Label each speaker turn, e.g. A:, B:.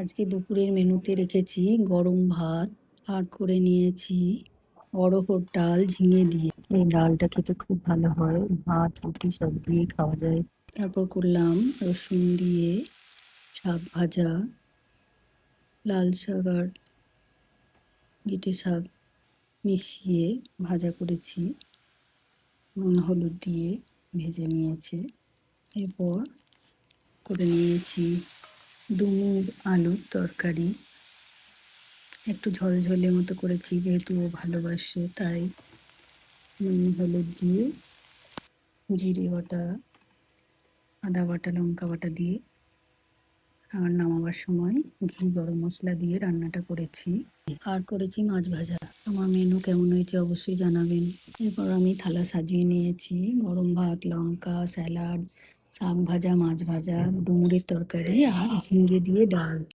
A: আজকে দুপুরের মেনুতে রেখেছি গরম ভাত, আর করে নিয়েছি অড়হর ডাল ঝিঙে দিয়ে। এই ডালটা খেতে খুব ভালো হয়, ভাত রুটি সব দিয়ে খাওয়া যায়। তারপর করলাম রসুন দিয়ে শাক ভাজা, লাল শাক আর গেঁটে শাক মিশিয়ে ভাজা করেছি, নুন হলুদ দিয়ে ভেজে নিয়েছে। এরপর করে নিয়েছি ডুমুর আলুর তরকারি, একটু ঝলঝলে মতো করেছি যেহেতু ও ভালোবাসে, তাই নুন হলুদ দিয়ে জিরে বাটা, আদা বাটা, লঙ্কা বাটা দিয়ে আর নামাবার সময় ঘি গরম মশলা দিয়ে রান্নাটা করেছি। আর করেছি মাছ ভাজা। আমার মেনু কেমন হয়েছে অবশ্যই জানাবেন। এরপর আমি থালা সাজিয়ে নিয়েছি গরম ভাত, লঙ্কা, স্যালাড, শাক ভাজা, মাছ ভাজা, ডুমুরের তরকারি আর ঝিঙ্গে দিয়ে ডাল।